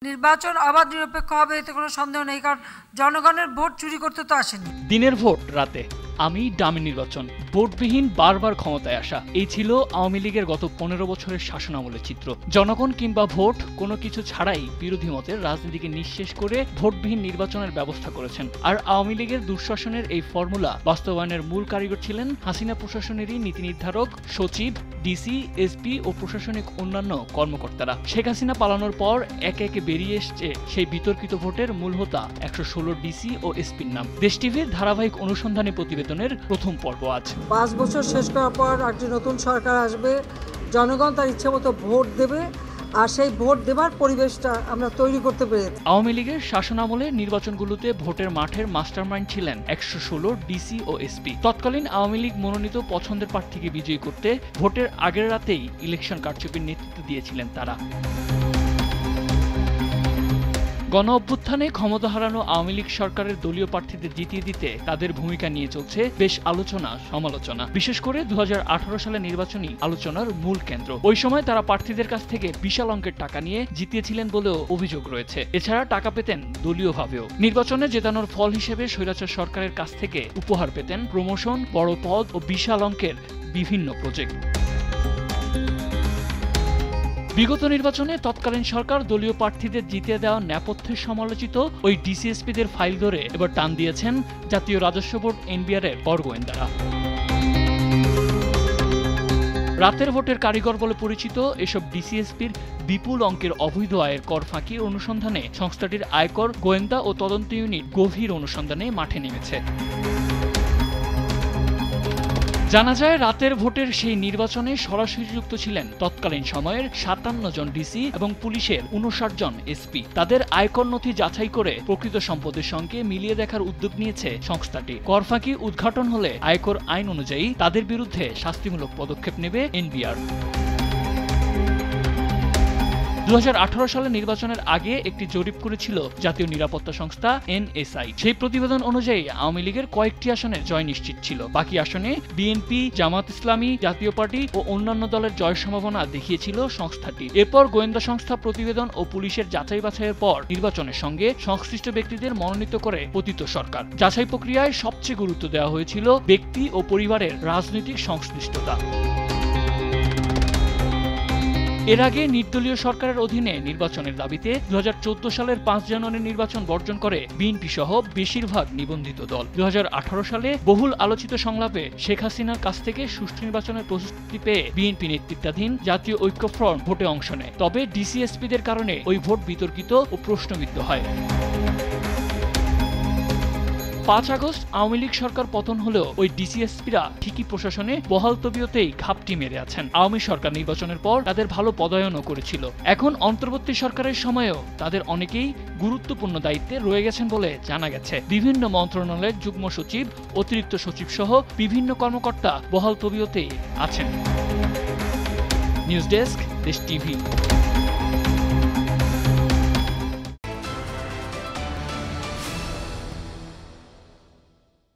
নির্বাচন অবাধ নিরপেক্ষ হবে এতে কোনো সন্দেহ নেই, কারণ জনগণের ভোট চুরি করতে তো আসেনি। দিনের ভোট রাতে আমি ডামি নির্বাচন, ভোটবিহীন বারবার ক্ষমতায় আসা, এই ছিল আওয়ামী লীগের গত 15 বছরের শাসনামলের চিত্র। জনগণ কিংবা ভোট কোনো কিছু ছাড়াই বিরোধী মতের রাজনীতিকে নিঃশেষ করে ভোটবিহীন নির্বাচনের ব্যবস্থা করেছেন। আর আওয়ামী লীগের দুঃশাসনের এই ফর্মুলা বাস্তবায়নের মূল কারিগর ছিলেন হাসিনা প্রশাসনেরই নীতি নির্ধারক, সচিব, ডিসি, এসপি ও প্রশাসনিক অন্যান্য কর্মকর্তারা। শেখ হাসিনা পালানোর পর একে একে বেরিয়ে এসছে সেই বিতর্কিত ভোটের মূল হোতা 116 ডিসি ও এসপির নাম। দেশ টিভির ধারাবাহিক অনুসন্ধানী প্রতিবেদনের প্রথম পর্ব আজ। 5 বছর শেষ করার পর একটি নতুন সরকার আসবে, জনগণ তার ইচ্ছে মতো ভোট দেবে, আর সেই ভোট দেবার পরিবেশটা আমরা তৈরি করতে পেরেছি। আওয়ামী লীগের শাসনামলে নির্বাচনগুলোতে ভোটের মাঠের মাস্টারমাইন্ড ছিলেন 116 ডিসি ও এসপি। তৎকালীন আওয়ামী লীগ মনোনীত পছন্দের প্রার্থীকে বিজয়ী করতে ভোটের আগের রাতেই ইলেকশন কারচুপির নেতৃত্ব দিয়েছিলেন তারা। গণ অভ্যুত্থানে ক্ষমতা হারানো আওয়ামী লীগ সরকারের দলীয় প্রার্থীদের জিতিয়ে দিতে তাদের ভূমিকা নিয়ে চলছে বেশ আলোচনা সমালোচনা। বিশেষ করে 2018 সালের নির্বাচনী আলোচনার মূল কেন্দ্র। ওই সময় তারা প্রার্থীদের কাছ থেকে বিশাল অঙ্কের টাকা নিয়ে জিতিয়েছিলেন বলেও অভিযোগ রয়েছে। এছাড়া টাকা পেতেন দলীয়ভাবেও। নির্বাচনে জেতানোর ফল হিসেবে স্বৈরাচার সরকারের কাছ থেকে উপহার পেতেন প্রমোশন, বড় পদ ও বিশাল অঙ্কের বিভিন্ন প্রজেক্ট। বিগত নির্বাচনে তৎকালীন সরকার দলীয় প্রার্থীদের জিতিয়ে দেওয়া নেপথ্যের সমালোচিত ওই ডিসিএসপিদের ফাইল ধরে এবার টান দিয়েছেন জাতীয় রাজস্ব বোর্ড এনবিআর-এর গোয়েন্দারা। রাতের ভোটের কারিগর বলে পরিচিত এসব ডিসিএসপির বিপুল অঙ্কের অবৈধ আয়ের কর ফাঁকির অনুসন্ধানে সংস্থাটির আয়কর, গোয়েন্দা ও তদন্ত ইউনিট গভীর অনুসন্ধানে মাঠে নেমেছে। জানা যায় রাতের ভোটের সেই নির্বাচনে সরাসরি যুক্ত ছিলেন তৎকালীন সময়ের 57 জন ডিসি এবং পুলিশের 59 জন এসপি। তাদের আয়কর নথি যাচাই করে প্রকৃত সম্পদের সঙ্গে মিলিয়ে দেখার উদ্যোগ নিয়েছে সংস্থাটি। কর ফাঁকি উদ্ঘাটন হলে আয়কর আইন অনুযায়ী তাদের বিরুদ্ধে শাস্তিমূলক পদক্ষেপ নেবে এনবিআর। 2018 সালে নির্বাচনের আগে একটি জরিপ করেছিল জাতীয় নিরাপত্তা সংস্থা এনএসআই। সেই প্রতিবেদন অনুযায়ী আওয়ামী লীগের কয়েকটি আসনে জয় নিশ্চিত ছিল। বাকি আসনে বিএনপি, জামাত ইসলামী, জাতীয় পার্টি ও অন্যান্য দলের জয়ের সম্ভাবনা দেখিয়েছিল সংস্থাটি। এরপর গোয়েন্দা সংস্থা প্রতিবেদন ও পুলিশের যাচাই বাছাইয়ের পর নির্বাচনের সঙ্গে সংশ্লিষ্ট ব্যক্তিদের মনোনীত করে পতিত সরকার। যাচাই প্রক্রিয়ায় সবচেয়ে গুরুত্ব দেওয়া হয়েছিল ব্যক্তি ও পরিবারের রাজনৈতিক সংশ্লিষ্টতা। এর আগে নির্দলীয় সরকারের অধীনে নির্বাচনের দাবিতে 2014 সালের 5 জানুয়ারি নির্বাচন বর্জন করে বিএনপি সহ বেশিরভাগ নিবন্ধিত দল। 2018 সালে বহুল আলোচিত সংলাপে শেখ হাসিনার কাছ থেকে সুষ্ঠু নির্বাচনের প্রস্তুতি পেয়ে বিএনপি নেতৃত্বাধীন জাতীয় ঐক্যফ্রন্ট ভোটে অংশ নেয়। তবে ডিসিএসপিদের কারণে ওই ভোট বিতর্কিত ও প্রশ্নবিদ্ধ হয়। 5 আগস্ট আওয়ামী লীগ সরকার পতন হলেও ওই ডিসিএসপিরা ঠিকই প্রশাসনে বহাল তবিয়তেই ঘাপটি মেরে আছেন। আওয়ামী সরকার নির্বাচনের পর তাদের ভালো পদায়নও করেছিল। এখন অন্তর্বর্তী সরকারের সময়েও তাদের অনেকেই গুরুত্বপূর্ণ দায়িত্বে রয়ে গেছেন বলে জানা গেছে। বিভিন্ন মন্ত্রণালয়ের যুগ্ম সচিব, অতিরিক্ত সচিব সহ বিভিন্ন কর্মকর্তা বহাল তবিয়তেই আছেন। নিউজ ডেস্ক, দেশ টিভি।